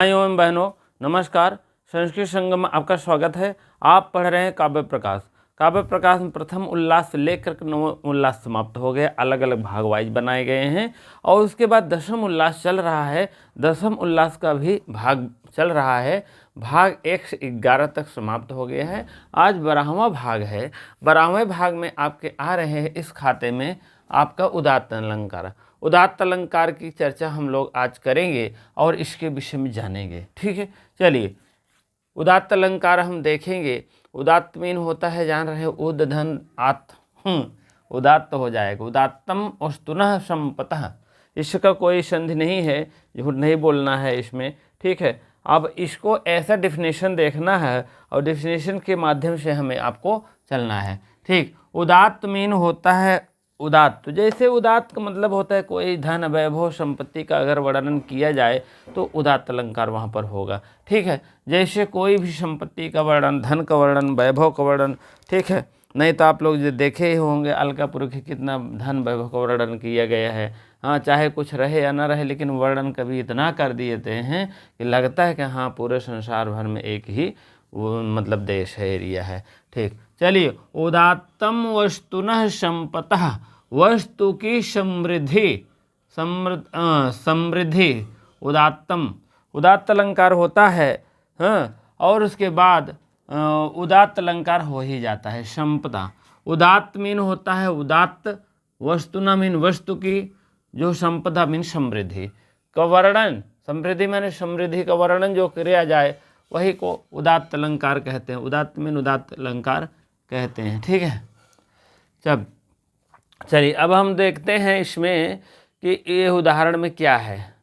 भाइयों एवं बहनों, नमस्कार। संस्कृत संगम में आपका स्वागत है। आप पढ़ रहे हैं काव्य प्रकाश। काव्य प्रकाश में प्रथम उल्लास से लेकर नवम उल्लास समाप्त हो गए, अलग अलग भाग वाइज बनाए गए हैं और उसके बाद दसम उल्लास चल रहा है। दसम उल्लास का भी भाग चल रहा है। भाग 1 से 11 तक समाप्त हो गया है। आज 12वां भाग है। 12वें भाग में आपके आ रहे हैं इस खाते में आपका उदात्त अलंकार। उदात्त अलंकार की चर्चा हम लोग आज करेंगे और इसके विषय में जानेंगे। ठीक है, चलिए उदात्त अलंकार हम देखेंगे। उदात्त मीन होता है, जान रहे हो, उद धन आत्म उदात्त हो जाएगा। उदात्तम वस्तुनः संपतः, इसका कोई संधि नहीं है, झूठ नहीं बोलना है इसमें। ठीक है, अब इसको ऐसा डिफिनेशन देखना है और डिफिनेशन के माध्यम से हमें आपको चलना है। ठीक, उदात्त मीन होता है उदात्त, तो जैसे उदात्त का मतलब होता है कोई धन वैभव संपत्ति का अगर वर्णन किया जाए तो उदात्त अलंकार वहाँ पर होगा। ठीक है, जैसे कोई भी संपत्ति का वर्णन, धन का वर्णन, वैभव का वर्णन, ठीक है, नहीं तो आप लोग जो देखे ही होंगे अलकापुरुष कितना धन वैभव का वर्णन किया गया है। हाँ, चाहे कुछ रहे या ना रहे, लेकिन वर्णन कभी इतना कर दिए हैं कि लगता है कि हाँ पूरे संसार भर में एक ही वो मतलब देश है, एरिया है। ठीक, चलिए उदात्तम वस्तुनः संपतः, वस्तु की समृद्धि, समृद्धि उदात्तम, उदात्त अलंकार होता है। हाँ, और उसके बाद उदात्त अलंकार हो ही जाता है संपदा। उदात्त मीन होता है उदात्त, वस्तुना मीन वस्तु की, जो संपदा मीन समृद्धि का वर्णन, समृद्धि माने समृद्धि का वर्णन जो किया जाए वही को उदात्त अलंकार कहते हैं। उदात्त मीन उदात्त अलंकार कहते हैं। ठीक है, चलिए अब हम देखते हैं इसमें कि ये उदाहरण में क्या है।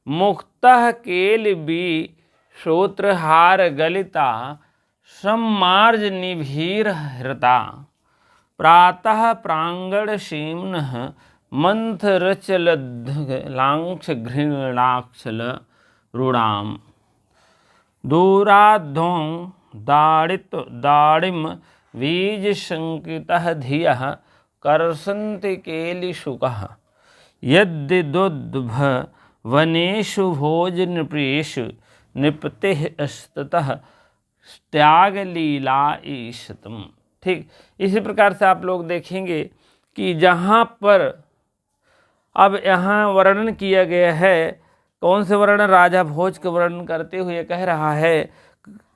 मुक्तः केल बी श्रोत्रहार गलिता सम्मार्ज निभीर हृता, प्रातः प्रांगण सीम्नः मंथरचललांक्ष घृणाक्षल रूढ़ाम, दूराद्धों दाड़ित दाड़िम बीज संकितः धियः कर्षन्ति केलिशुकः, यद्दुद्भ वनेषु भोजनप्रियेषु नृपतिः स्ततः त्याग लीला ईशतम। ठीक, इसी प्रकार से आप लोग देखेंगे कि जहाँ पर अब यहाँ वर्णन किया गया है, कौन से वर्णन, राजा भोज के वर्णन करते हुए कह रहा है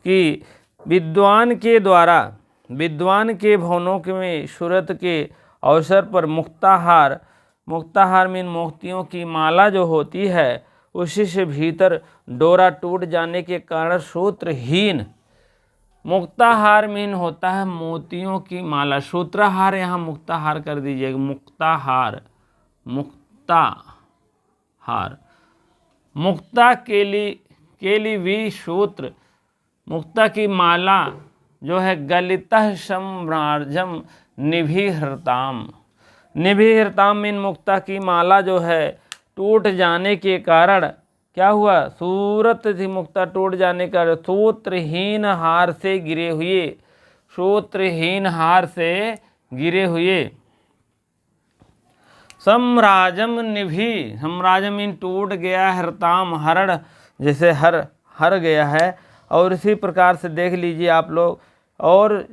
कि विद्वान के द्वारा, विद्वान के भवनों के में सूरत के अवसर पर मुक्ताहार, मुक्ताहार मीन मोतियों की माला जो होती है उसी से भीतर डोरा टूट जाने के कारण सूत्रहीन, मुक्ताहार मीन होता है मोतियों की माला, सूत्रहार यहाँ मुक्ताहार कर दीजिएगा, मुक्ताहार, मुक्ताहार, मुक्ता केली वी सूत्र, मुक्ता की माला जो है, गलितः सम्राजम निभिहृताम, निभिहृताम मीन मुक्ता की माला जो है टूट जाने के कारण क्या हुआ, सूरत थी मुक्ता टूट जाने का, सूत्रहीन हार से गिरे हुए, सूत्रहीन हार से गिरे हुए, सम्राजम निभि, सम्राजम मीन टूट गया, हरताम हरण जैसे हर गया है। और इसी प्रकार से देख लीजिए आप लोग, और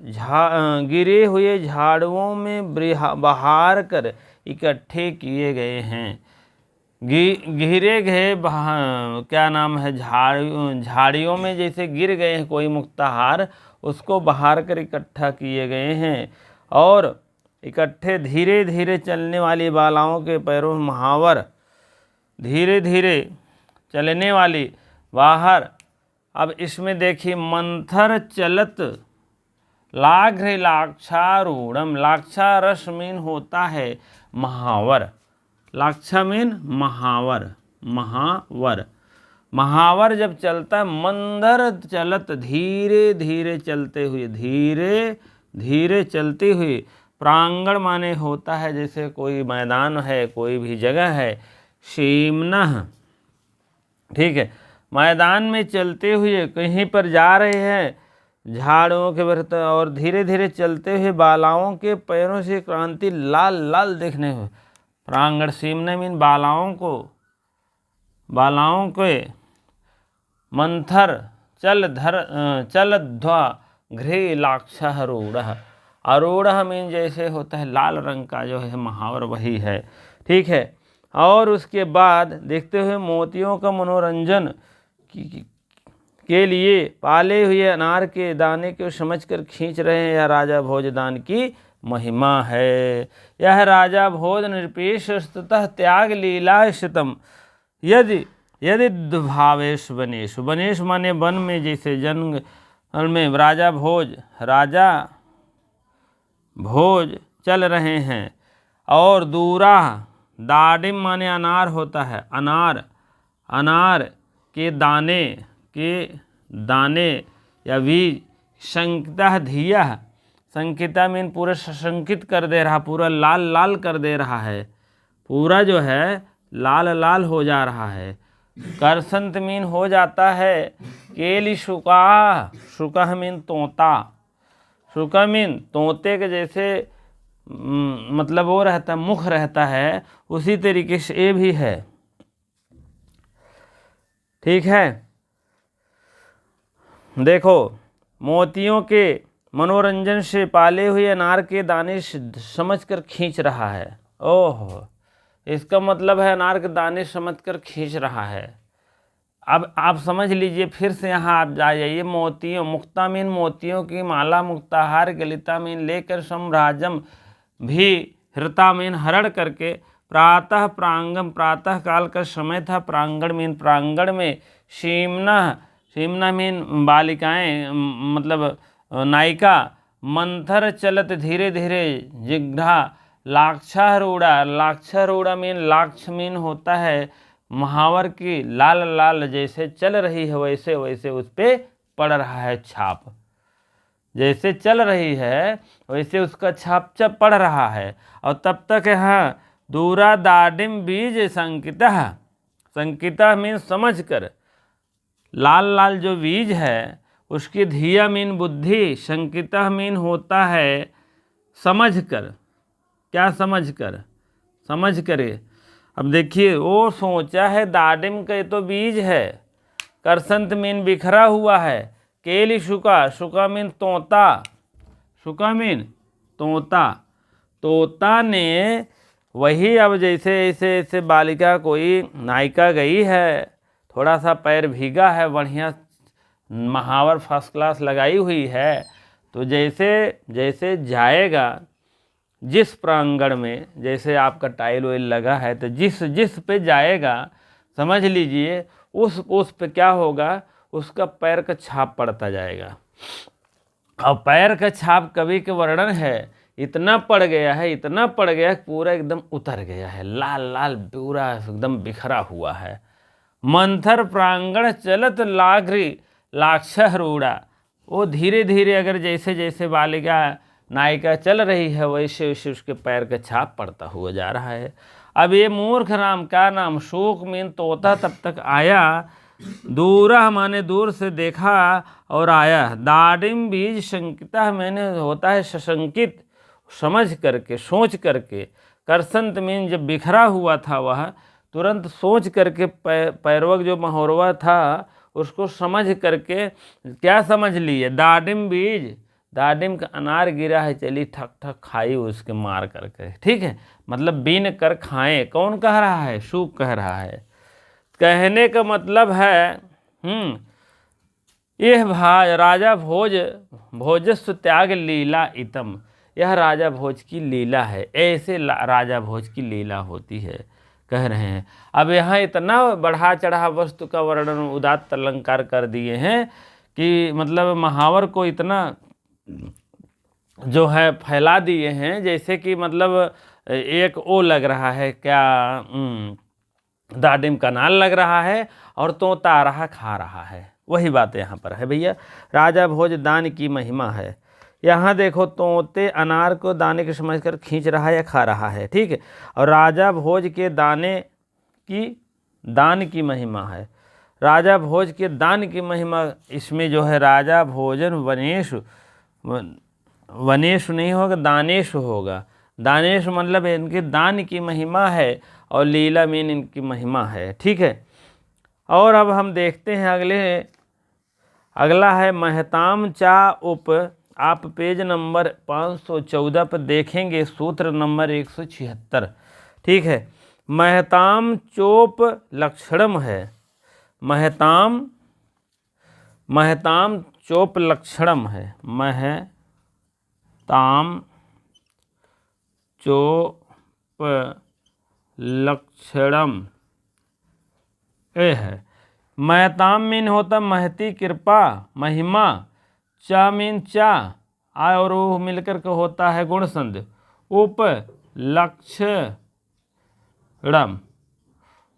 गिरे हुए झाड़ुओं में बहार कर इकट्ठे किए गए हैं, घिरे गए क्या नाम है, झाड़ियों में जैसे गिर गए हैं कोई मुक्ताहार, उसको बहार कर इकट्ठा किए गए हैं। और इकट्ठे धीरे धीरे चलने वाली बालाओं के पैरों में महावर, धीरे धीरे चलने वाली बाहर। अब इसमें देखिए, मंथर चलत लाघ्र लाक्षारूढ़म, लाक्षा रस मीन होता है महावर, लाक्षा मीन महावर, महावर, महावर जब चलता है, मंदर चलत धीरे धीरे चलते हुए, धीरे धीरे चलते हुए, प्रांगण माने होता है जैसे कोई मैदान है, कोई भी जगह है, सीमनः, ठीक है, मैदान में चलते हुए कहीं पर जा रहे हैं, झाड़ों के बरत, और धीरे धीरे चलते हुए बालाओं के पैरों से क्रांति लाल लाल देखने हुए, प्रांगण सीमने मीन बालाओं के मंथर चल ध्वा घृ लाक्षः रूढ़। आरूढ़ मीन जैसे होता है लाल रंग का जो है महावर, वही है, ठीक है। और उसके बाद देखते हुए मोतियों का मनोरंजन के लिए पाले हुए अनार के दाने को समझकर खींच रहे हैं, यह राजा भोजदान की महिमा है। यह राजा भोज निरपेक्ष स्तुतः त्याग लीला शतम यदि यदि भावेश वनेश। वनेश माने वन में, जैसे जंगल में राजा भोज चल रहे हैं। और दूरा दाडिम माने अनार होता है, अनार के दाने या बीज। संकिता धिया, संकिता मीन पूरा सशंकित कर दे रहा, पूरा लाल लाल कर दे रहा है, पूरा जो है लाल लाल हो जा रहा है। करसंत मीन हो जाता है। केली शुका मीन तोता, शुका मीन तोते के जैसे मतलब वो रहता है, मुख रहता है, उसी तरीके से ये भी है, ठीक है। देखो, मोतियों के मनोरंजन से पाले हुए अनार के दाने समझकर खींच रहा है। ओह, इसका मतलब है अनार के दाने समझकर खींच रहा है। अब आप समझ लीजिए, फिर से यहाँ आप जाइए। मोतियों, मुक्ता मीन मोतियों की माला, मुक्ताहार गलिता मीन लेकर, सम्राजम भी हृता मीन हरण करके, प्रातः प्रांगम प्रातः काल का समय था, प्रांगण मीन प्रांगण में, सीमना मीन बालिकाएं मतलब नायिका, मंथर चलत धीरे धीरे जिघ्रा, लाक्षारूढ़ा मीन लाक्ष मीन होता है महावर की, लाल लाल जैसे चल रही है वैसे वैसे उस पे पड़ रहा है छाप, जैसे चल रही है वैसे उसका छाप पड़ रहा है। और तब तक यहाँ दूरा दाडिम बीज संकिता मीन समझ कर, लाल लाल जो बीज है उसकी धिया मीन बुद्धि, संकिता मीन होता है समझ कर। क्या समझ कर? समझ करे। अब देखिए, वो सोचा है दाडिम का तो बीज है, करसंत मीन बिखरा हुआ है, केली शुका मीन तोता, शुका मीन तोता ने वही, अब जैसे ऐसे ऐसे बालिका कोई नायिका गई है, थोड़ा सा पैर भीगा है, बढ़िया महावर फर्स्ट क्लास लगाई हुई है, तो जैसे जैसे जाएगा जिस प्रांगण में, जैसे आपका टाइल वाइल लगा है, तो जिस पे जाएगा समझ लीजिए उस पे क्या होगा, उसका पैर का छाप पड़ता जाएगा। और पैर का छाप कभी के वर्णन है, इतना पड़ गया है, इतना पड़ गया है, पूरा एकदम उतर गया है, लाल लाल पूरा एकदम बिखरा हुआ है। मंथर प्रांगण चलत लाक्षः रूढ़ा, वो धीरे धीरे अगर जैसे जैसे बालिका नायिका चल रही है वैसे वैसे उसके पैर का छाप पड़ता हुआ जा रहा है। अब ये मूर्ख राम का नाम शोक मीन तोता तब तक आया, दूरा माने दूर से देखा और आया, दाडिम बीज संकिता मैंने होता है सशंकित, समझ करके सोच करके, करसंत मीन जब बिखरा हुआ था वह तुरंत सोच करके, पैरवक जो महोरवा था उसको समझ करके, क्या समझ लिए, दाडिम बीज, दाडिम का अनार गिरा है, चली ठक ठक खाई उसके मार करके, ठीक है, मतलब बीन कर खाएं। कौन कह रहा है? शुक कह रहा है। कहने का मतलब है यह राजा भोजस्व त्याग लीला इतम, यह राजा भोज की लीला है, ऐसे राजा भोज की लीला होती है, कह रहे हैं। अब यहाँ इतना बढ़ा चढ़ा वस्तु का वर्णन उदात्त अलंकार कर दिए हैं कि मतलब महावर को इतना जो है फैला दिए हैं, जैसे कि मतलब एक ओ लग रहा है, क्या दाडिम का नाल लग रहा है और तोता आ रहा खा रहा है, वही बात यहाँ पर है भैया। राजा भोज दान की महिमा है। यहाँ देखो, तोते अनार को दाने के समझकर खींच रहा है या खा रहा है, ठीक है। और राजा भोज के दान की महिमा है। राजा भोज के दान की महिमा इसमें जो है, राजा भोजन वनेश नहीं होगा, दानेश होगा। दानेश मतलब इनके दान की महिमा है और लीला मीन इनकी महिमा है, ठीक है। और अब हम देखते हैं अगला है महताम चा उप। आप पेज नंबर 514 पर देखेंगे, सूत्र नंबर 176। ठीक है, महताम चोप लक्षणम है। महताम चोप लक्षणम है। महताम चोप लक्षणम ए है। महताम मीन होता महती, कृपा, महिमा। चा मीन चा, आ और वो मिलकर के होता है गुण संधि।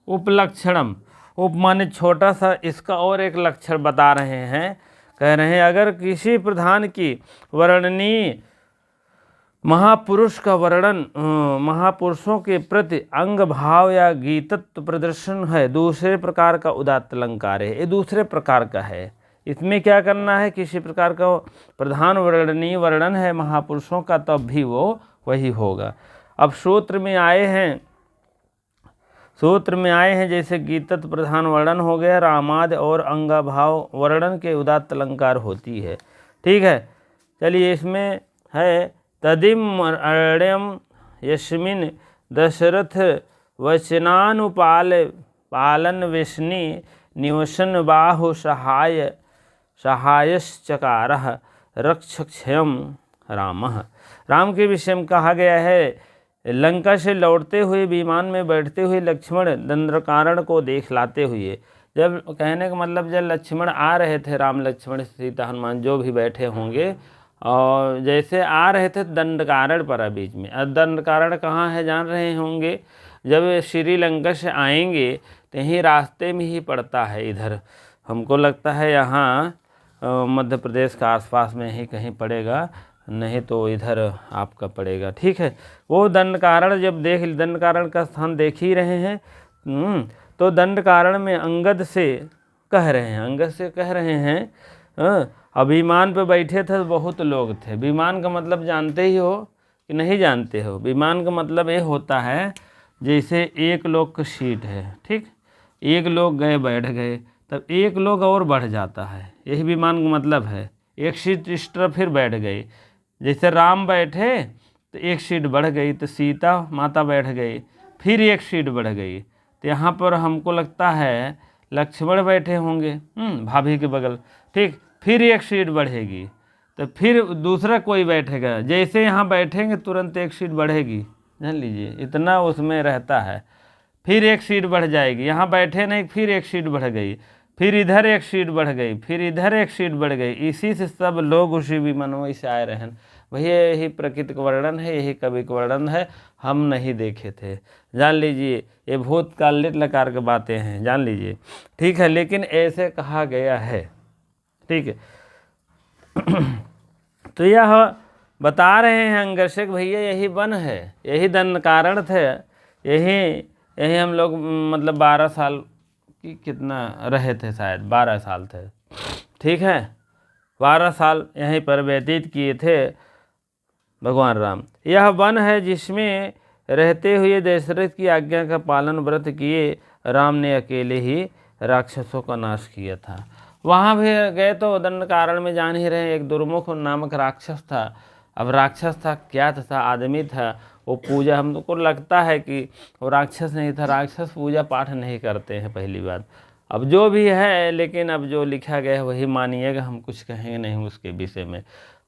उपलक्षणम। उप माने छोटा सा, इसका और एक लक्षण बता रहे हैं। कह रहे हैं अगर किसी प्रधान की वर्णनीय महापुरुष का वर्णन महापुरुषों के प्रति अंग भाव या गीतत्व प्रदर्शन है, दूसरे प्रकार का उदात्त अलंकार है। ये दूसरे प्रकार का है। इसमें क्या करना है, किसी प्रकार का प्रधान वर्णनीय वर्णन है महापुरुषों का, तब भी वो वही होगा। अब सूत्र में आए हैं जैसे गीतत्व प्रधान वर्णन हो गया, रामादि और अंगभाव वर्णन के उदात्त अलंकार होती है। ठीक है, चलिए इसमें है तदिम अर्ण्यम यस्मिन दशरथ पालन विष्णि निवसन बाहु सहायश्चकारः रक्षक्षयम रामः। राम के विषय में कहा गया है, लंका से लौटते हुए विमान में बैठते हुए लक्ष्मण दंडकारण्य को देख लाते हुए, जब कहने का मतलब जब लक्ष्मण आ रहे थे, राम लक्ष्मण सीता हनुमान जो भी बैठे होंगे, और जैसे आ रहे थे दंडकारण्य पर बीच में। अब दंडकारण्य कहाँ है जान रहे होंगे, जब श्रीलंका से आएंगे तो यहीं रास्ते में ही पड़ता है। इधर हमको लगता है यहाँ मध्य प्रदेश का आसपास में ही कहीं पड़ेगा, नहीं तो इधर आपका पड़ेगा। ठीक है, वो दंडकारण्य जब दंडकारण्य का स्थान देख ही रहे हैं, तो दंडकारण्य में अंगद से कह रहे हैं अब विमान पे बैठे थे तो बहुत लोग थे। विमान का मतलब जानते ही हो कि नहीं जानते हो? विमान का मतलब ये होता है जैसे एक लोग की सीट है, ठीक, एक लोग गए बैठ गए, तब एक लोग और बढ़ जाता है, यही विमान का मतलब है। एक सीट इस तरफ फिर बैठ गई, जैसे राम बैठे तो एक सीट बढ़ गई, तो सीता माता बैठ गई, फिर एक सीट बढ़ गई। तो यहाँ पर हमको लगता है लक्ष्मण बैठे होंगे भाभी के बगल, ठीक, फिर एक सीट बढ़ेगी, तो फिर दूसरा कोई बैठेगा, जैसे यहाँ बैठेंगे तुरंत एक सीट बढ़ेगी, जान लीजिए इतना उसमें रहता है। फिर एक सीट बढ़ जाएगी, यहाँ बैठे नहीं, फिर एक सीट बढ़ गई, फिर इधर एक सीट बढ़ गई, फिर इधर एक सीट बढ़ गई, इसी से सब लोग उसी विमानों से आए रहे। भैया यही प्रकृति का वर्णन है, यही कवि का वर्णन है, हम नहीं देखे थे, जान लीजिए ये भूतकालिक लकार की बातें हैं, जान लीजिए। ठीक है, लेकिन ऐसे कहा गया है। ठीक है तो यह बता रहे हैं अंगरक्षक भैया यही वन है, यही दंडकारण्य थे, यही हम लोग मतलब 12 साल की कितना रहे थे, शायद 12 साल थे। ठीक है, 12 साल यहीं पर व्यतीत किए थे भगवान राम। यह वन है जिसमें रहते हुए दशरथ की आज्ञा का पालन व्रत किए राम ने अकेले ही राक्षसों का नाश किया था। वहाँ भी गए तो दंडकारण्य में जान ही रहे, एक दुर्मुख नामक राक्षस था। अब राक्षस था क्या था, आदमी था, वो पूजा, हमको लगता है कि वो राक्षस नहीं था, राक्षस पूजा पाठ नहीं करते हैं पहली बात। अब जो भी है, लेकिन अब जो लिखा गया है वही मानिएगा, हम कुछ कहेंगे नहीं उसके विषय में।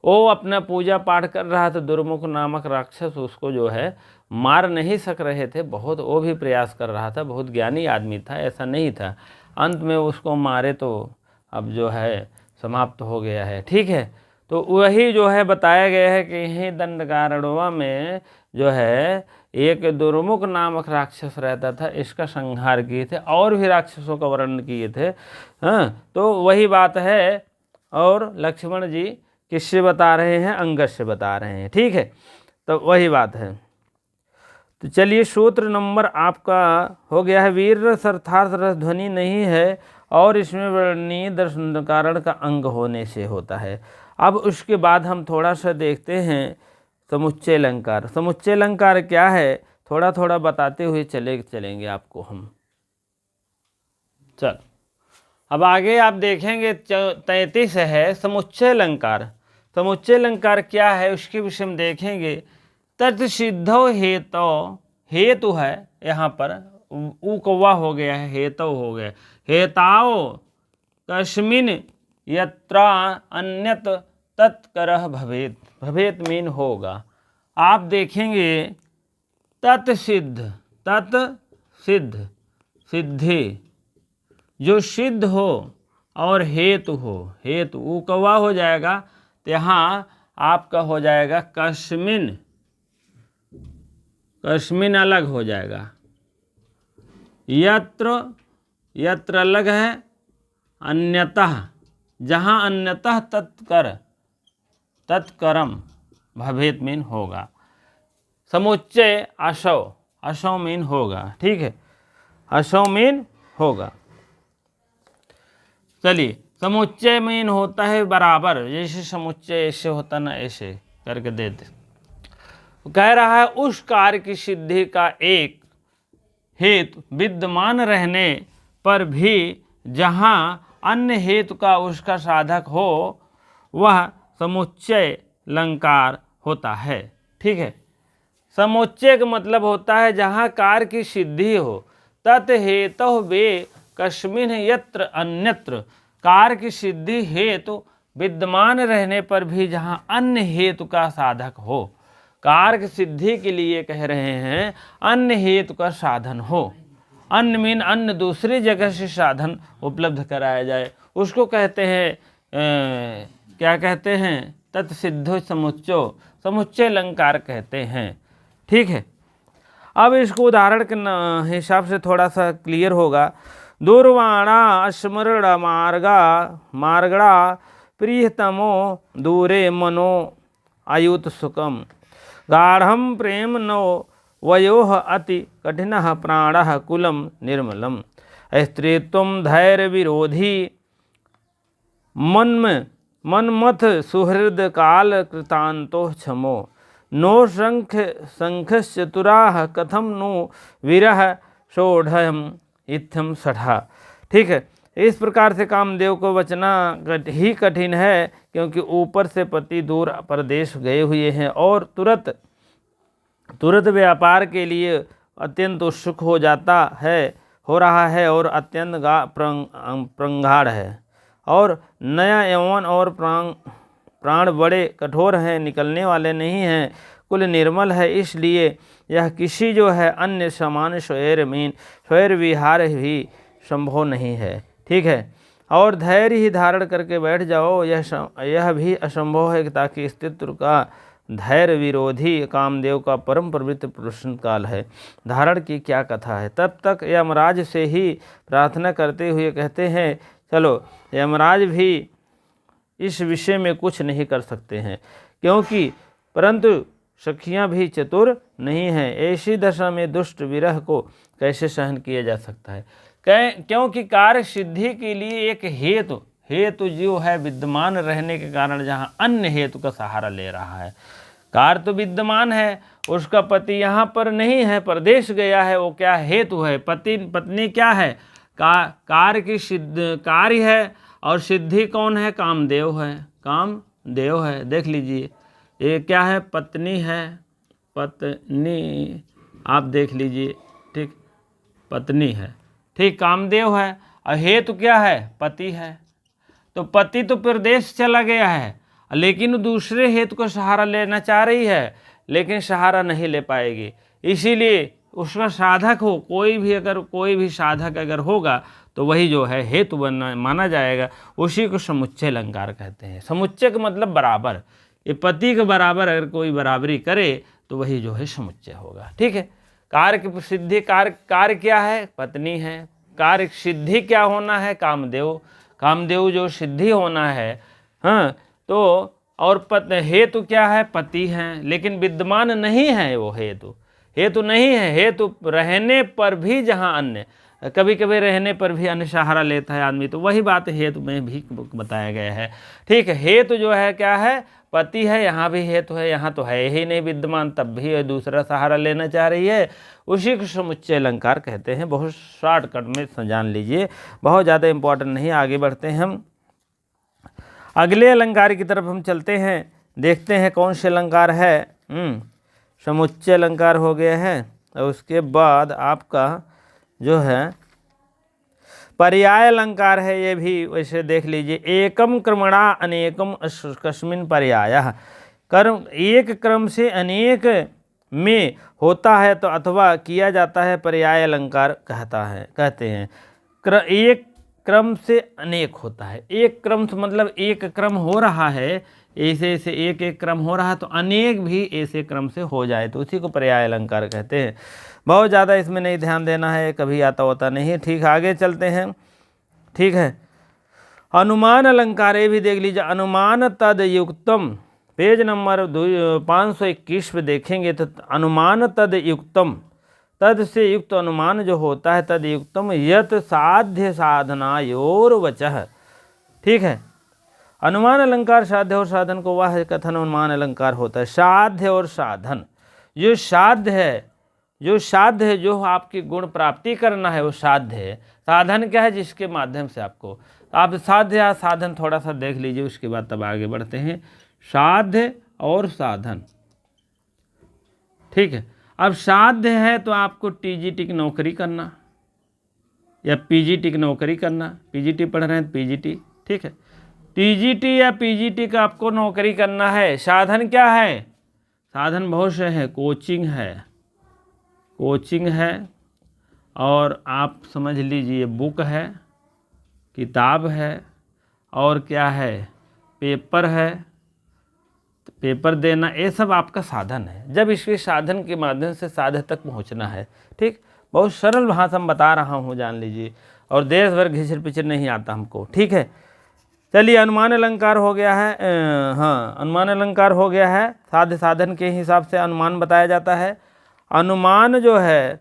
वो अपना पूजा पाठ कर रहा था, दुर्मुख नामक राक्षस उसको जो है मार नहीं सक रहे थे, बहुत वो भी प्रयास कर रहा था, बहुत ज्ञानी आदमी था, ऐसा नहीं था। अंत में उसको मारे तो अब जो है समाप्त हो गया है। ठीक है, तो वही जो है बताया गया है कि यही दंडकारण्य में जो है एक दुर्मुख नामक राक्षस रहता था, इसका संहार किए थे, और भी राक्षसों का वर्णन किए थे। हाँ, तो वही बात है। और लक्ष्मण जी किससे बता रहे हैं? अंगद से बता रहे हैं। ठीक है, तो वही बात है। तो चलिए सूत्र नंबर आपका हो गया है, वीर रस अर्थात रस ध्वनि नहीं है और इसमें वर्णनीय दंडकारण्य का अंग होने से होता है। अब उसके बाद हम थोड़ा सा देखते हैं समुच्चय अलंकार। समुच्चय अलंकार क्या है थोड़ा थोड़ा बताते हुए चलेंगे आपको हम। चल अब आगे आप देखेंगे 33 है समुच्चय अलंकार। समुच्चय अलंकार क्या है उसके विषय में देखेंगे। तत्सिद्धो हेतु, हेतु है यहाँ पर ऊ कौवा हो गया है, हेतु हो गया। हेताओ कस्मिन यत्र अन्यत तत्करः भवेत, भवेत मीन होगा। आप देखेंगे तत्सिद्ध, तत्सिद्ध सिद्धि, जो सिद्ध हो और हेतु हो, हेतु ऊ कौवा हो जाएगा, तो यहाँ आपका हो जाएगा कस्मिन, कस्मिन अलग हो जाएगा, यत्र, यत्र अलग है, अन्यतः, जहाँ अन्यतः तत्कर, तत्करम भवेत मीन होगा। समुच्चय असौ, असौ मीन होगा, ठीक है, असौ मीन होगा। चलिए समुच्चय मीन होता है बराबर, जैसे समुच्चय ऐसे होता ना, ऐसे करके देते। कह रहा है उस कार्य की सिद्धि का एक हेतु विद्यमान रहने पर भी जहाँ अन्य हेतु का उसका साधक हो वह समुच्चय अलंकार होता है, ठीक है। समुच्चय का मतलब होता है जहाँ कार्य की सिद्धि हो, तत् हेतु वे कस्मिन यत्र अन्यत्र, कार्य की सिद्धि हेतु विद्यमान रहने पर भी जहाँ अन्य हेतु का साधक हो। कार्य की सिद्धि के लिए कह रहे हैं अन्य हेतु का साधन हो। अन्य मीन अन्य दूसरी जगह से साधन उपलब्ध कराया जाए, उसको कहते हैं क्या कहते हैं, तत्सिद्धो समुच्चो, समुच्चय अलंकार कहते हैं, ठीक है। अब इसको उदाहरण के हिसाब से थोड़ा सा क्लियर होगा। दूरवाणा स्मरण मार्गा, मार्गड़ा प्रियतमो दूरे मनो आयुत सुखम, गाढ़ं प्रेम नो वयोः अति कठिनः प्राणः कुलम निर्मलम, स्त्रीत्वं धैर्य विरोधी मन्मथ सुहृद काल कृतांतो क्षमो, नो शंखश्चतुराः कथम नो विरह सोढ़म इत्थम सठा, ठीक है। इस प्रकार से कामदेव को बचना ही कठिन है, क्योंकि ऊपर से पति दूर प्रदेश गए हुए हैं और तुरंत व्यापार के लिए अत्यंत उत्सुक हो रहा है और अत्यंत प्रगाढ़ है, और नया यौवन और प्राण बड़े कठोर हैं, निकलने वाले नहीं हैं, कुल निर्मल है, इसलिए यह किसी जो है अन्य समान स्वैर मीन स्वैर विहार भी संभव नहीं है, ठीक है। और धैर्य ही धारण करके बैठ जाओ, यह भी असंभव है, ताकि अस्तित्व का धैर्य विरोधी कामदेव का परम प्रवृत्त प्रश्न काल है, धारण की क्या कथा है। तब तक यमराज से ही प्रार्थना करते हुए कहते हैं, चलो यमराज भी इस विषय में कुछ नहीं कर सकते हैं, क्योंकि परंतु सखियां भी चतुर नहीं हैं, ऐसी दशा में दुष्ट विरह को कैसे सहन किया जा सकता है। क्योंकि कार्य सिद्धि के लिए एक हेतु जो है विद्यमान रहने के कारण जहाँ अन्य हेतु का सहारा ले रहा है। कार्य तो विद्यमान है, उसका पति यहाँ पर नहीं है, परदेश गया है, वो क्या हेतु है, पत्नी क्या है, कार्य की कार्य है, और सिद्धि कौन है, कामदेव है, कामदेव है। देख लीजिए ये क्या है, पत्नी है, पत्नी आप देख लीजिए, ठीक, पत्नी है, ठीक, कामदेव है, और हेतु क्या है, पति है। तो पति तो प्रदेश चला गया है, लेकिन दूसरे हेतु को सहारा लेना चाह रही है, लेकिन सहारा नहीं ले पाएगी, इसीलिए उसका साधक हो कोई भी साधक अगर होगा तो वही जो है हेतु माना जाएगा, उसी को समुच्चय अलंकार कहते हैं। समुच्चय का मतलब बराबर, ये पति के बराबर अगर कोई बराबरी करे तो वही जो है समुच्चय होगा, ठीक है। कार्य की सिद्धि, कार्य क्या है, पत्नी है, कार्य सिद्धि क्या होना है, कामदेव जो सिद्धि होना है, हाँ, तो और हेतु क्या है, पति हैं, लेकिन विद्यमान नहीं है, वो हेतु नहीं है, हेतु रहने पर भी जहाँ अन्य, कभी कभी रहने पर भी अन्य सहारा लेता है आदमी, तो वही बात हेतु में भी बताया गया है। ठीक है, हेतु जो है क्या है, पति है, यहाँ भी हेतु है, यहाँ तो है ही नहीं विद्यमान, तब भी दूसरा सहारा लेना चाह रही है, उसी को समुच्चय अलंकार कहते हैं। बहुत शॉर्टकट में जान लीजिए, बहुत ज़्यादा इंपॉर्टेंट नहीं। आगे बढ़ते हैं हम अगले अलंकार की तरफ हम चलते हैं, देखते हैं कौन से अलंकार है। समुच्चय अलंकार हो गया है, और उसके बाद आपका जो है पर्याय अलंकार है, ये भी वैसे देख लीजिए। एकम क्रमणा अनेकम कस्मिन् पर्यायः, कर्म एक क्रम से अनेक में होता है तो अथवा किया जाता है, पर्याय अलंकार कहते हैं। एक क्रम से अनेक होता है, एक क्रम से मतलब एक क्रम हो रहा है, ऐसे ऐसे एक एक क्रम हो रहा है, तो अनेक भी ऐसे क्रम से हो जाए तो उसी को पर्याय अलंकार कहते हैं। बहुत ज़्यादा इसमें नहीं ध्यान देना है, कभी आता होता नहीं है। ठीक, आगे चलते हैं। ठीक है, अनुमान अलंकार ये भी देख लीजिए। अनुमान तद युक्तम, पेज नंबर 521 पे देखेंगे तो अनुमान तद युक्तम, तद से युक्त अनुमान जो होता है, तद युक्तम यत साध्य साधनायोर वचः। ठीक है, अनुमान अलंकार साध्य और साधन को वह कथन अनुमान अलंकार होता है। साध्य और साधन, जो साध्य है, जो आपकी गुण प्राप्ति करना है वो साध्य है। साधन क्या है, जिसके माध्यम से आपको, आप साध्य या साधन थोड़ा सा देख लीजिए, उसके बाद तब आगे बढ़ते हैं। साध्य और साधन, ठीक है। अब साध्य है तो आपको टीजीटी की नौकरी करना या पीजीटी की नौकरी करना, पीजीटी पढ़ रहे हैं तो पीजीटी, ठीक है, टीजीटी या पीजीटी का आपको नौकरी करना है। साधन क्या है, साधन बहुत से है, कोचिंग है और आप समझ लीजिए बुक है, किताब है, और क्या है, पेपर है, पेपर देना, ये सब आपका साधन है। जब इसके साधन के माध्यम से साध्य तक पहुंचना है। ठीक, बहुत सरल भाषा में बता रहा हूँ, जान लीजिए, और देश भर घिचर पिचर नहीं आता हमको। ठीक है, चलिए अनुमान अलंकार हो गया है। हाँ, अनुमान अलंकार हो गया है, साध्य साधन के हिसाब से अनुमान बताया जाता है। अनुमान जो है,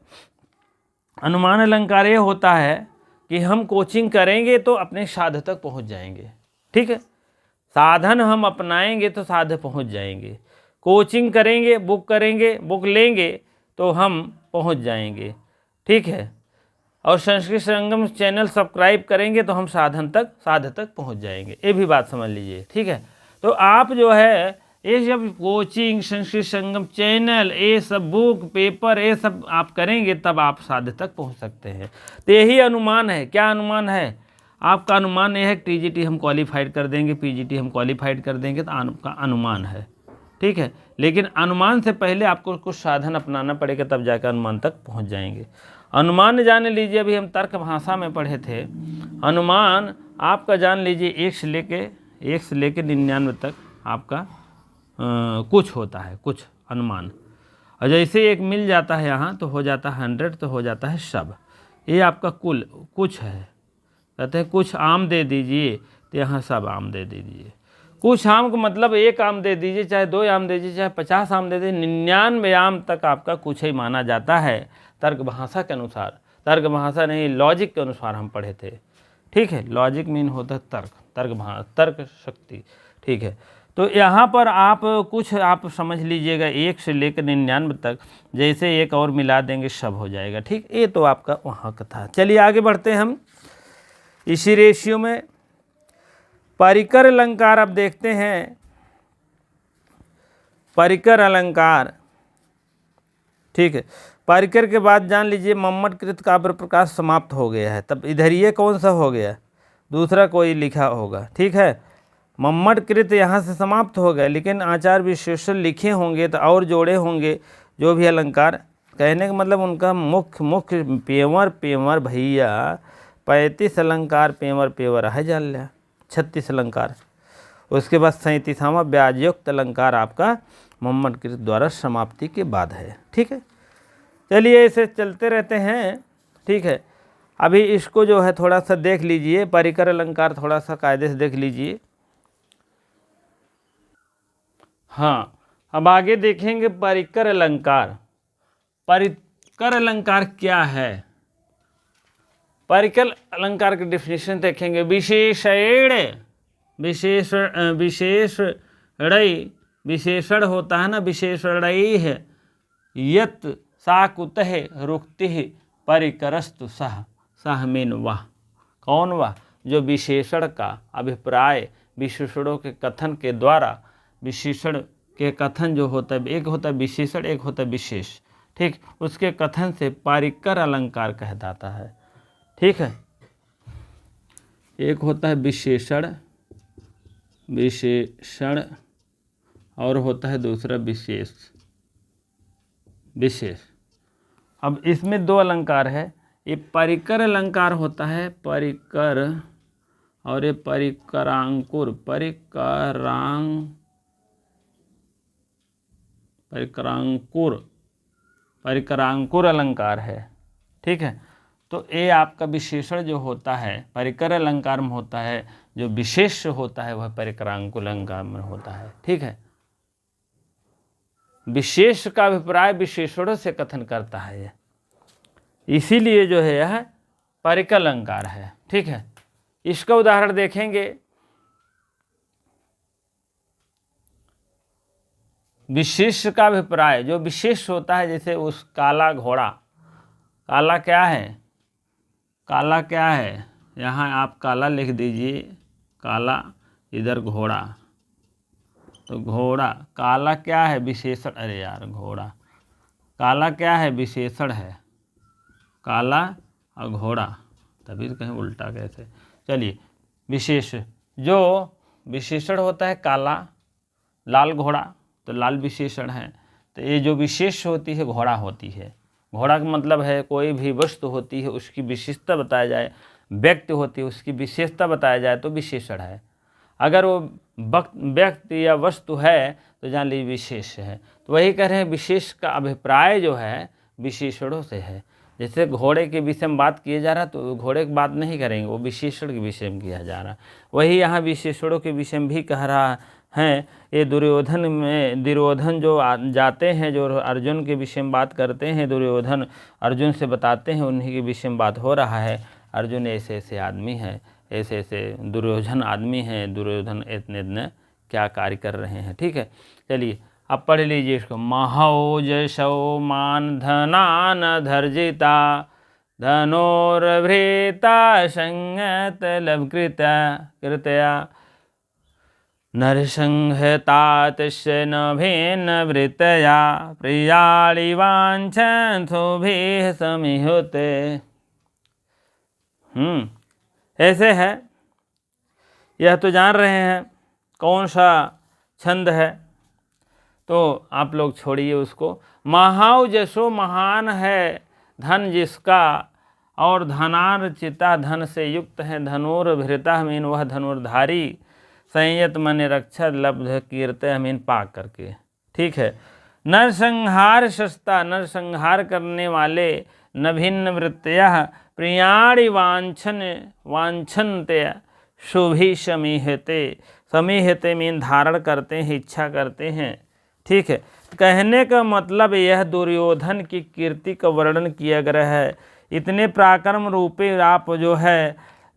अनुमान अलंकार ये होता है कि हम कोचिंग करेंगे तो अपने साध्य तक पहुँच जाएंगे। ठीक है, साधन हम अपनाएंगे तो साध्य पहुंच जाएंगे। कोचिंग करेंगे, बुक लेंगे तो हम पहुंच जाएंगे। ठीक है, और संस्कृत संगम चैनल सब्सक्राइब करेंगे तो हम साध्य तक पहुंच जाएंगे। ये भी बात समझ लीजिए। ठीक है, तो आप जो है ये जब कोचिंग, संस्कृत संगम चैनल, ये सब बुक, पेपर, ये सब आप करेंगे तब आप साध्य तक पहुँच सकते हैं। तो यही अनुमान है। क्या अनुमान है आपका? अनुमान यह है कि टीजीटी हम क्वालिफाइड कर देंगे, पीजीटी हम क्वालिफाइड कर देंगे, तो आपका अनुमान है। ठीक है, लेकिन अनुमान से पहले आपको कुछ साधन अपनाना पड़ेगा, तब जाकर अनुमान तक पहुंच जाएंगे। अनुमान जान लीजिए, अभी हम तर्क भाषा में पढ़े थे। अनुमान आपका जान लीजिए 1 से लेके 99 तक आपका कुछ होता है, कुछ अनुमान। और जैसे एक मिल जाता है यहाँ तो हो जाता है 100, तो हो जाता है सब। ये आपका कुल कुछ है। कहते हैं कुछ आम दे दीजिए, तो यहाँ सब आम दे दीजिए। कुछ आम का मतलब 1 आम दे दीजिए, चाहे 2 आम दे दीजिए, चाहे 50 आम दे दीजिए, 99 आम तक आपका कुछ ही माना जाता है तर्क भाषा के अनुसार। तर्क भाषा नहीं, लॉजिक के अनुसार हम पढ़े थे। ठीक है, लॉजिक मीन होता है तर्क शक्ति। ठीक है, तो यहाँ पर आप कुछ आप समझ लीजिएगा 1 से लेकर 99 तक, जैसे एक और मिला देंगे सब हो जाएगा। ठीक, ये तो आपका वहाँ का था। चलिए आगे बढ़ते हैं हम इसी रेशियो में। परिकर अलंकार अब देखते हैं। परिकर अलंकार, ठीक है, परिकर के बाद जान लीजिए मम्मटकृत काव्य प्रकाश समाप्त हो गया है। तब इधर ये कौन सा हो गया, दूसरा कोई लिखा होगा। ठीक है, मम्मटकृत यहाँ से समाप्त हो गया, लेकिन आचार्य विश्वेश्वर लिखे होंगे तो और जोड़े होंगे जो भी अलंकार। कहने का मतलब उनका मुख्य पेवर भैया 35 अलंकार पेवर है, जान लिया 36 अलंकार। उसके बाद 37वां ब्याजयुक्त अलंकार आपका मम्मटकृत द्वारा समाप्ति के बाद है। ठीक है, चलिए इसे चलते रहते हैं। ठीक है, अभी इसको जो है थोड़ा सा देख लीजिए, परिकर अलंकार थोड़ा सा कायदे से देख लीजिए। हाँ, अब आगे देखेंगे परिकर अलंकार। परिकर अलंकार क्या है? परिकर अलंकार की डेफिनेशन देखेंगे। विशेषण, विशेषण होता है ना, विशेषणैः यत् सा कुतः रुक्तिः परिकरस्तु सः, सः मीन वह। कौन वह? जो विशेषण का अभिप्राय विशेषणों के कथन के द्वारा, विशेषण के कथन जो होता है, एक होता है विशेषण, एक होता है विशेष, ठीक, उसके कथन से परिकर अलंकार कहलाता है। ठीक है, एक होता है विशेषण, विशेषण, और होता है दूसरा विशेष, विशेष। अब इसमें दो अलंकार है, ये परिकर अलंकार होता है, परिकर, और ये परिकरांकुर, परिकरांकुर अलंकार है। ठीक है, तो ये आपका विशेषण जो होता है परिकर अलंकार में होता है, जो विशेष होता है वह परिकरांकुर अलंकार में होता है। ठीक है, विशेष का अभिप्राय विशेषणों से कथन करता है यह, इसीलिए जो है यह परिकर अलंकार है। ठीक है, इसका उदाहरण देखेंगे। विशेष का अभिप्राय जो विशेष होता है, जैसे उस काला घोड़ा, काला क्या है, काला क्या है, यहाँ आप काला लिख दीजिए, काला, इधर घोड़ा, तो घोड़ा, काला क्या है, विशेषण, अरे यार घोड़ा, काला क्या है, विशेषण है, काला और घोड़ा, तभी तो कहीं उल्टा कैसे। चलिए, विशेष, जो विशेषण होता है काला, लाल घोड़ा, तो लाल विशेषण है। तो ये जो विशेष होती है घोड़ा होती है। घोड़ा का मतलब है कोई भी वस्तु होती है उसकी विशेषता बताया जाए, व्यक्ति होती है उसकी विशेषता बताया जाए तो विशेषण है। अगर वो व्यक्ति या वस्तु है तो जान लीजिए विशेष है। तो वही कह रहे हैं, विशेष का अभिप्राय जो है विशेषणों से है। जैसे घोड़े के विषय में बात किए जा रहा तो घोड़े की बात नहीं करेंगे, वो विशेषण के विषय में किया जा रहा। वही यहाँ विशेषणों के विषय में भी कह रहा है। ये दुर्योधन जो जाते हैं, जो अर्जुन के विषय में बात करते हैं, दुर्योधन अर्जुन से बताते हैं, उन्हीं के विषय में बात हो रहा है। अर्जुन ऐसे ऐसे आदमी है, ऐसे ऐसे दुर्योधन आदमी हैं, दुर्योधन इतने इतने क्या कार्य कर रहे हैं। ठीक है, चलिए अब पढ़ लीजिए इसको। महौजसौ मान धनान धर्जिता, धनोर्भृता संयत कृतया, नरसंहतातस्य नभेन वृतया, प्रियाळि वाञ्छन् शोभिः समिहुते। ऐसे है, यह तो जान रहे हैं कौन सा छंद है, तो आप लोग छोड़िए उसको। महाओजसो महान है धन जिसका, और धनार्चिता धन से युक्त है, धनुर्भृता मीन वह धनुर्धारी, संयत मन रक्षा लब्ध कीर्ति मीन पा करके। ठीक है, नरसंहार सस्ता, नरसंहार करने वाले, नभिन्न वृत्तयः प्रियाणि वांछन्ते शुभि समीहते, समीहते मीन धारण करते हैं, इच्छा करते हैं। ठीक है, कहने का मतलब यह दुर्योधन की कीर्ति का वर्णन किया गया है। इतने पराक्रम रूपे आप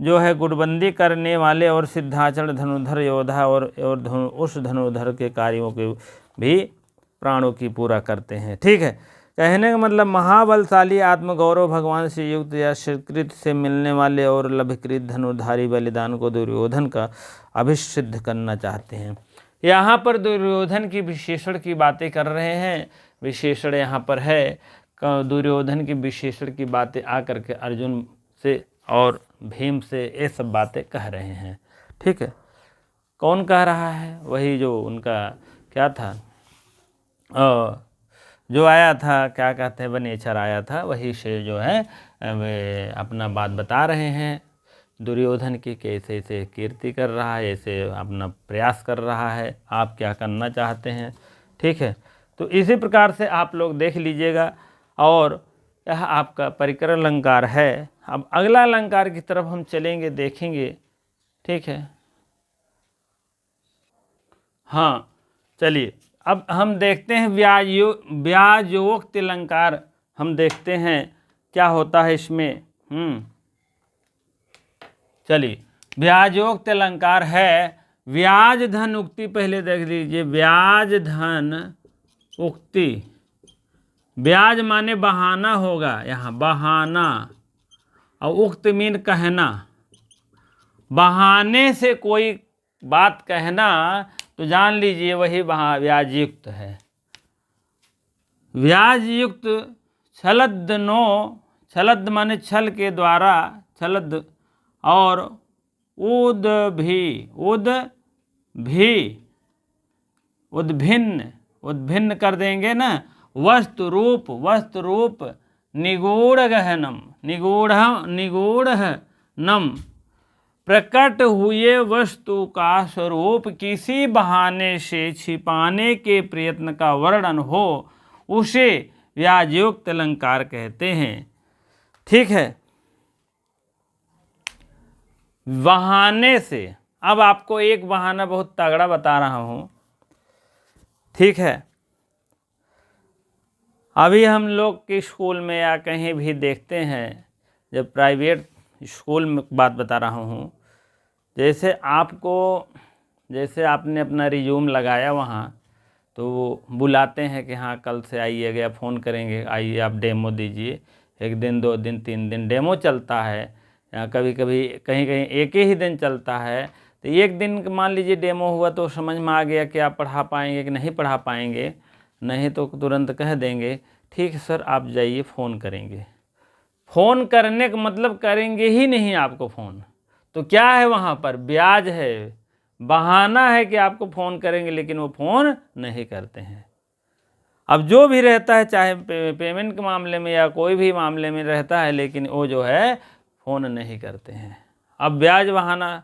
जो है गुटबंदी करने वाले और सिद्धाचल धनुधर योद्धा और उस धनुधर के कार्यों के भी प्राणों की पूरा करते हैं। ठीक है, कहने का मतलब महाबलशाली, आत्मगौरव, भगवान से युक्त या स्वीकृत से मिलने वाले और लभकृत धनुधारी बलिदान को दुर्योधन का अभिसिद्ध करना चाहते हैं। यहाँ पर दुर्योधन की विशेषण की बातें कर रहे हैं। विशेषण यहाँ पर है, दुर्योधन की विशेषण की बातें आकर के अर्जुन से और भीम से ये सब बातें कह रहे हैं। ठीक है, कौन कह रहा है? वही जो उनका क्या था, जो आया था, क्या कहते हैं, वनेचर आया था, वही से जो है वे अपना बात बता रहे हैं दुर्योधन की, कैसे ऐसे कीर्ति कर रहा है, ऐसे अपना प्रयास कर रहा है, आप क्या करना चाहते हैं। ठीक है, तो इसी प्रकार से आप लोग देख लीजिएगा। और यह आपका परिकर अलंकार है। अब अगला अलंकार की तरफ हम चलेंगे, देखेंगे। ठीक है, हाँ चलिए अब हम देखते हैं व्याजोक्त अलंकार। हम देखते हैं क्या होता है इसमें। चलिए, ब्याजोक्त अलंकार है ब्याज धन उक्ति। पहले देख लीजिए, ब्याज धन उक्ति। ब्याज माने बहाना होगा यहाँ, बहाना, और उक्त मीन कहना। बहाने से कोई बात कहना तो जान लीजिए वही ब्याजयुक्त है। ब्याजयुक्त छलद नो, छलद माने छल के द्वारा, छलद, और उद भी, उद्भिन्न, उद्भिन्न कर देंगे ना। वस्तु रूप निगूढ़ गहनम, निगूढ़ नम, प्रकट हुए वस्तु का स्वरूप किसी बहाने से छिपाने के प्रयत्न का वर्णन हो, उसे ब्याजयुक्त अलंकार कहते हैं। ठीक है, बहाने से। अब आपको एक बहाना बहुत तगड़ा बता रहा हूं। ठीक है, अभी हम लोग के स्कूल में या कहीं भी देखते हैं, जब प्राइवेट स्कूल में बात बता रहा हूँ, जैसे आपने अपना रिज्यूम लगाया वहाँ, तो वो बुलाते हैं कि हाँ कल से आइएगा, फ़ोन करेंगे, आइए आप डेमो दीजिए। 1 दिन 2 दिन 3 दिन डेमो चलता है, या कभी कभी कहीं एक ही दिन चलता है। तो 1 दिन मान लीजिए डेमो हुआ तो समझ में आ गया कि आप पढ़ा पाएंगे कि नहीं पढ़ा पाएंगे, नहीं तो तुरंत कह देंगे ठीक है सर आप जाइए, फ़ोन करेंगे। फ़ोन करने का मतलब करेंगे ही नहीं आपको फ़ोन, तो क्या है वहाँ पर? ब्याज है, बहाना है कि आपको फ़ोन करेंगे, लेकिन वो फ़ोन नहीं करते हैं। अब जो भी रहता है, चाहे पेमेंट के मामले में या कोई भी मामले में रहता है, लेकिन वो जो है फ़ोन नहीं करते हैं। अब ब्याज बहाना,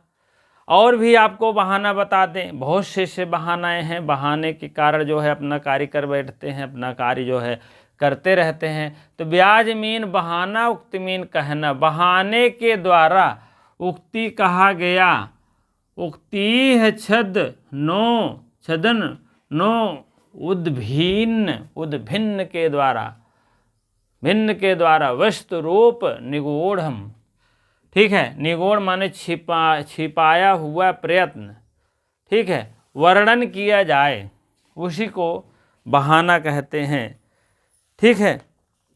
और भी आपको बहाना बता दें, बहुत से बहानाएं हैं। बहाने के कारण जो है अपना कार्य कर बैठते हैं, अपना कार्य जो है करते रहते हैं। तो ब्याज मीन बहाना, उक्ति मीन कहना। बहाने के द्वारा उक्ति कहा गया। उक्ति है छदन नो उद्भिन्न के द्वारा, भिन्न के द्वारा, वस्तु रूप निगूढ़म। ठीक है, निगूढ़ माने छिपाया हुआ प्रयत्न। ठीक है, वर्णन किया जाए, उसी को बहाना कहते हैं। ठीक है,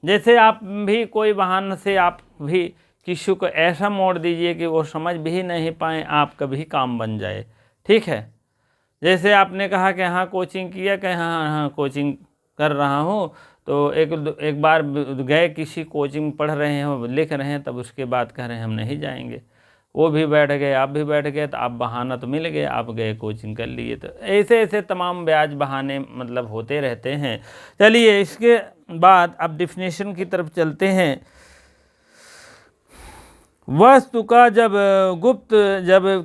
जैसे आप भी कोई बहाने से आप भी किसी को ऐसा मोड़ दीजिए कि वो समझ भी नहीं पाए, आपका भी काम बन जाए। ठीक है, जैसे आपने कहा कि हाँ कोचिंग किया, कि हाँ कोचिंग कर रहा हूँ, तो एक बार गए किसी कोचिंग में पढ़ रहे हैं, लिख रहे हैं, तब उसके बाद कह रहे हैं हम नहीं जाएंगे। वो भी बैठ गए, आप भी बैठ गए, तो आप बहाना तो मिल गए, आप गए कोचिंग कर लिए। तो ऐसे ऐसे तमाम ब्याज बहाने मतलब होते रहते हैं। चलिए, इसके बाद अब डिफिनेशन की तरफ चलते हैं। वस्तु का जब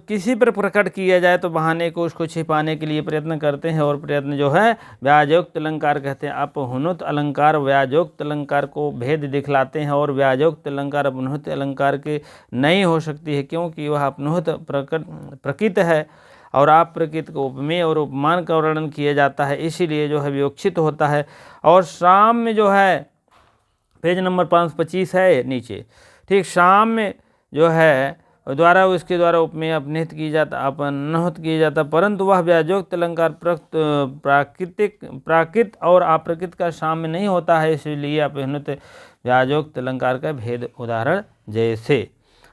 किसी पर प्रकट किया जाए तो बहाने को उसको छिपाने के लिए प्रयत्न करते हैं, और प्रयत्न जो है ब्याजोक्त अलंकार कहते हैं। अपहुनुत अलंकार व्याजोक्त अलंकार को भेद दिखलाते हैं, और व्याजोक्त अलंकार अपनुत अलंकार के नहीं हो सकती है, क्योंकि वह अपनुत प्रकृत है और आप प्रकृत को उपमेय और उपमान का वर्णन किया जाता है, इसीलिए जो है विवक्षित होता है। और शाम में जो है पेज नंबर 525 है नीचे। ठीक, शाम में जो है द्वारा उसके द्वारा उपमेय अपनिहित की जाता, अपनुत किया जाता, परंतु वह व्याजोक्त अलंकार प्राकृत और अप्रकृत का साम्य नहीं होता है, इसलिए अपनुत व्याजोक्त अलंकार का भेद। उदाहरण जैसे,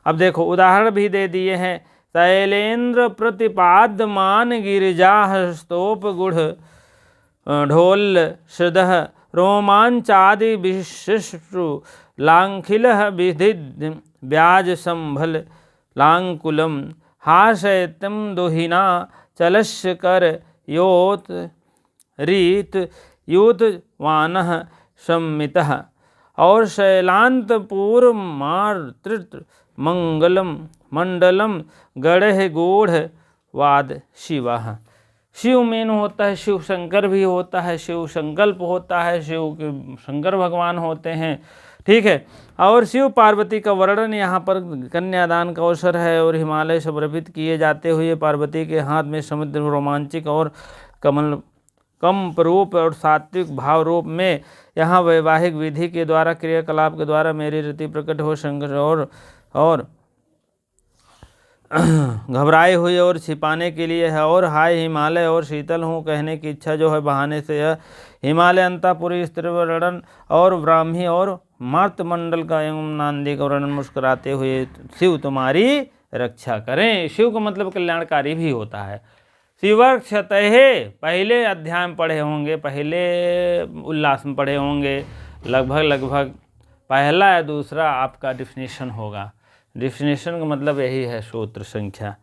अब देखो उदाहरण भी दे दिए हैं। शैलेन्द्र प्रतिपाद्यमान गिरिजा स्तोप गुढ़ ढोल सदह रोमांचादि विशिष्टु लांखिल विधि ब्याज संभल लांकुलम हाशयतम दोहिना चलस्य कर योत रीत यूत वानः सम्मितः। और शैलांत पूर्व मातृ मंगलम मंडलम गढ़ गूढ़ वाद शिवा। शिव मेन होता है, शिव शंकर भी होता है, शिव संकल्प होता है, शिव के शंकर भगवान होते हैं। ठीक है, और शिव पार्वती का वर्णन यहाँ पर कन्यादान का अवसर है, और हिमालय समर्पित किए जाते हुए पार्वती के हाथ में समुद्र रोमांचिक और कंप रूप और सात्विक भाव रूप में यहाँ वैवाहिक विधि के द्वारा क्रियाकलाप के द्वारा मेरी रति प्रकट हो शंकर और घबराई हुई और छिपाने के लिए है, और हाय हिमालय और शीतल हूँ कहने की इच्छा जो है बहाने से है। हिमालय अंतापुरी स्त्री वर्णन और ब्राह्मी और मार्तमंडल का एवं नांदी का वर्णन मुस्कुराते हुए शिव तुम्हारी रक्षा करें। शिव का मतलब कल्याणकारी भी होता है। शिवर्क्षतः पहले अध्याय में पढ़े होंगे, पहले उल्लास में पढ़े होंगे, लगभग पहला या दूसरा आपका डिफिनेशन होगा। डिफिनेशन का मतलब यही है सूत्र संख्या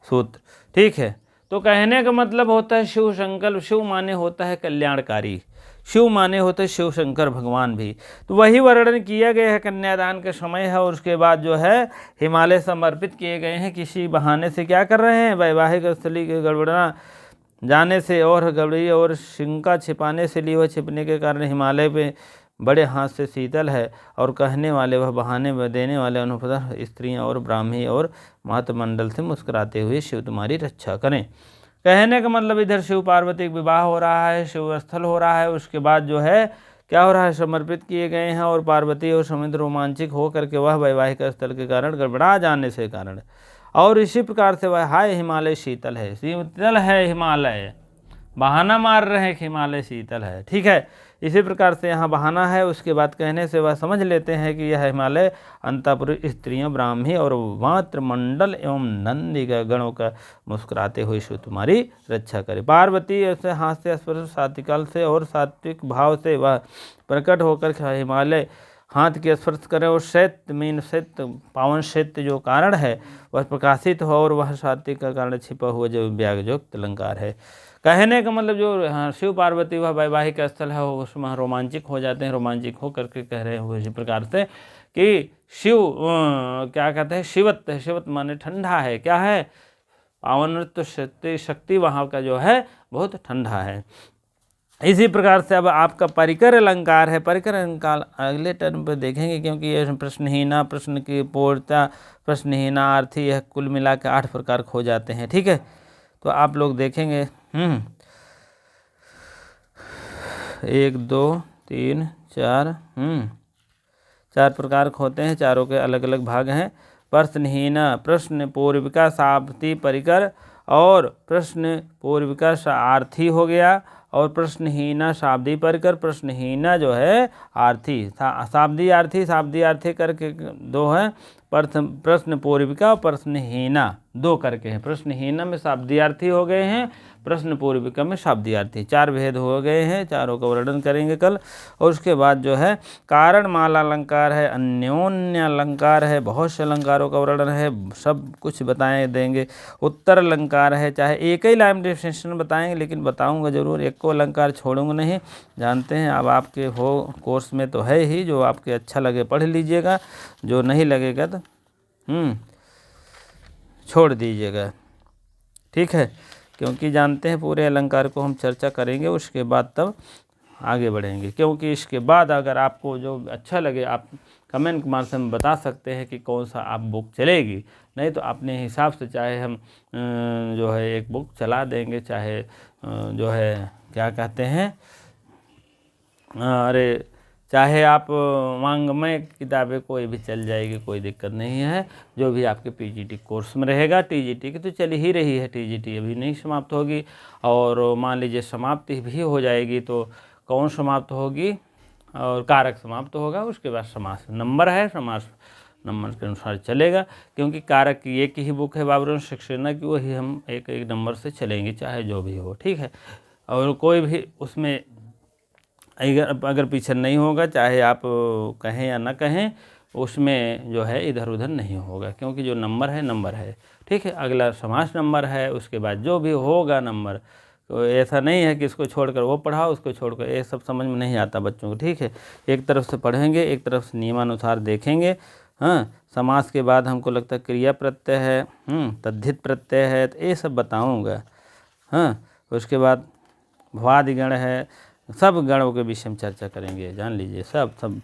सूत्र, ठीक है। तो कहने का मतलब होता है शिव शंकर, शिव माने होता है कल्याणकारी, शिव माने होते शिव शंकर भगवान भी। तो वही वर्णन किया गया है कन्यादान के समय है, और उसके बाद जो है हिमालय समर्पित किए गए हैं। किसी बहाने से क्या कर रहे हैं, वैवाहिक स्थली के गड़बड़ा जाने से और गड़बड़ी और शंका छिपाने से ली, वह छिपने के कारण हिमालय पे बड़े हाथ से शीतल है, और कहने वाले वह बहाने में देने वाले अनुपद स्त्रियां और ब्राह्मी और मातमंडल से मुस्कुराते हुए शिव तुम्हारी रक्षा करें। कहने का मतलब इधर शिव पार्वती का विवाह हो रहा है, शिव स्थल हो रहा है, उसके बाद जो है क्या हो रहा है, समर्पित किए गए हैं, और पार्वती और समुद्र रोमांचिक हो करके वह वैवाहिक स्थल के कारण गड़बड़ा जाने से कारण, और इसी प्रकार से वह हाय हिमालय शीतल है, शीतल है हिमालय, बहाना मार रहे हैं कि हिमालय शीतल है, ठीक है। इसी प्रकार से यहाँ बहाना है, उसके बाद कहने से वह समझ लेते हैं कि यह हिमालय अंतपुर स्त्रियों ब्राह्मी और मातृमंडल एवं नंदी गणों का मुस्कुराते हुए शिव तुम्हारी रक्षा करे। पार्वती ऐसे हास्य स्पर्श सात्विकाल से और सात्विक भाव से वह प्रकट होकर हिमालय हाथ के स्पर्श करे, और शैत्य मीन शैत्य पावन शैत्य जो कारण है वह प्रकाशित हो, और वह सात्विक का कारण छिपा हुआ जो व्यागयुक्त अलंकार है। कहने का मतलब जो शिव पार्वती वह वैवाहिक स्थल है उसमें रोमांचिक हो जाते हैं, रोमांचिक हो करके कह रहे हैं इसी प्रकार से कि शिव क्या कहते हैं, शिवत है, शिवत माने ठंडा है, क्या है, पावन शक्ति वहाँ का जो है बहुत ठंडा है। इसी प्रकार से अब आपका परिकर अलंकार है, परिकर अलंकार अगले टर्म पर देखेंगे, क्योंकि ये प्रश्नहीना, प्रश्न की पूर्णता, प्रश्नहीना, अर्थी, यह कुल मिला के 8 प्रकार हो जाते हैं, ठीक है। तो आप लोग देखेंगे 1 2 3 4 4 प्रकार होते हैं, चारों के अलग अलग भाग हैं। प्रश्नहीना, प्रश्न पूर्विका शाब्दी परिकर, और प्रश्न पूर्विका आर्थी हो गया, और प्रश्नहीना शाब्दी परिकर, प्रश्नहीना जो है आर्थी, शाब्दी आर्थी करके 2 है, प्रश्न पूर्विका और प्रश्नहीना 2 करके हैं। प्रश्नहीना में शाब्दियार्थी हो गए हैं, प्रश्न पूर्विका में शाब्दियार्थी, 4 भेद हो गए हैं, चारों का वर्णन करेंगे कल। और उसके बाद जो है कारण माला अलंकार है, अन्योन्य अलंकार है, बहुत से अलंकारों का वर्णन है, सब कुछ बताए देंगे। उत्तर अलंकार है, चाहे एक ही लाइन डिफिनेशन बताएंगे लेकिन बताऊंगा जरूर, एक को अलंकार छोड़ूंगा नहीं, जानते हैं। अब आपके हो कोर्स में तो है ही, जो आपके अच्छा लगे पढ़ लीजिएगा, जो नहीं लगेगा तो छोड़ दीजिएगा, ठीक है। क्योंकि जानते हैं पूरे अलंकार को हम चर्चा करेंगे, उसके बाद तब आगे बढ़ेंगे। क्योंकि इसके बाद अगर आपको जो अच्छा लगे आप कमेंट के माध्यम में बता सकते हैं कि कौन सा आप बुक चलेगी, नहीं तो अपने हिसाब से चाहे हम जो है एक बुक चला देंगे, चाहे जो है क्या कहते हैं अरे चाहे आप वांग्मय किताबें कोई भी चल जाएगी, कोई दिक्कत नहीं है। जो भी आपके पीजीटी कोर्स में रहेगा, टीजीटी की तो चल ही रही है, टीजीटी अभी नहीं समाप्त होगी, और मान लीजिए समाप्ति भी हो जाएगी तो कौन समाप्त होगी, और कारक समाप्त होगा, उसके बाद समास नंबर है, समास नंबर के अनुसार चलेगा। क्योंकि कारक की एक ही बुक है बाबूराम सक्सेना की, वही हम एक एक नंबर से चलेंगे चाहे जो भी हो, ठीक है। और कोई भी उसमें अगर पीछे नहीं होगा, चाहे आप कहें या ना कहें, उसमें जो है इधर उधर नहीं होगा, क्योंकि जो नंबर है, ठीक है। अगला समास नंबर है, उसके बाद जो भी होगा नंबर, तो ऐसा नहीं है कि इसको छोड़कर वो पढ़ाओ, उसको छोड़कर, ये सब समझ में नहीं आता बच्चों को, ठीक है। एक तरफ से पढ़ेंगे, एक तरफ से नियमानुसार देखेंगे। हाँ, समास के बाद हमको लगता है क्रिया प्रत्यय है, तद्धित प्रत्यय है, तो ये सब बताऊँगा। हाँ, उसके बाद भवादिगण है, सब गणों के विषय में चर्चा करेंगे, जान लीजिए सब।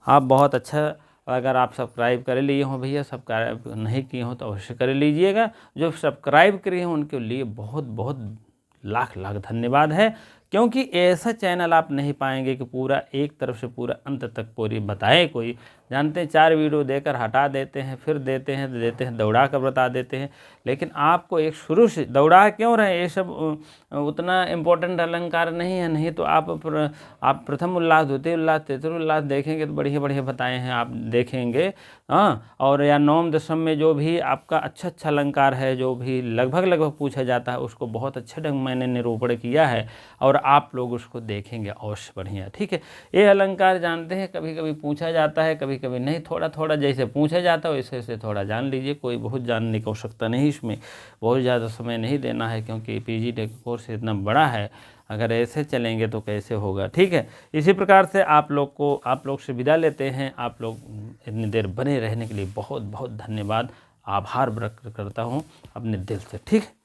आप बहुत अच्छा, अगर आप सब्सक्राइब कर लिए हों भैया, सब्सक्राइब नहीं किए हों तो अवश्य कर लीजिएगा। जो सब्सक्राइब किए हैं उनके लिए बहुत बहुत लाख लाख धन्यवाद है, क्योंकि ऐसा चैनल आप नहीं पाएंगे कि पूरा एक तरफ से पूरा अंत तक पूरी बताए कोई। जानते हैं 4 वीडियो देकर हटा देते हैं, फिर देते हैं दौड़ा कर बता देते हैं। लेकिन आपको एक शुरू से दौड़ा क्यों रहे, ये सब उतना इम्पोर्टेंट अलंकार नहीं है। नहीं तो आप प्रथम उल्लास, द्वितीय उल्लास, तृतीय उल्लास देखेंगे तो बढ़िया बढ़िया बताए हैं आप देखेंगे। हाँ, और या नवम दशम में जो भी आपका अच्छा अलंकार है, जो भी लगभग पूछा जाता है, उसको बहुत अच्छे ढंग मैंने निरूपण किया है और आप लोग उसको देखेंगे अवश्य बढ़िया। ठीक है, ये अलंकार जानते हैं कभी कभी पूछा जाता है, कभी कभी नहीं, थोड़ा थोड़ा जैसे पूछा जाता है वैसे वैसे थोड़ा जान लीजिए। कोई बहुत जानने की आवश्यकता नहीं, इसमें बहुत ज़्यादा समय नहीं देना है, क्योंकि PGT का कोर्स इतना बड़ा है। अगर ऐसे चलेंगे तो कैसे होगा। ठीक है, इसी प्रकार से आप लोग से विदा लेते हैं। आप लोग इतनी देर बने रहने के लिए बहुत बहुत धन्यवाद, आभार व्यक्त करता हूँ अपने दिल से। ठीक है।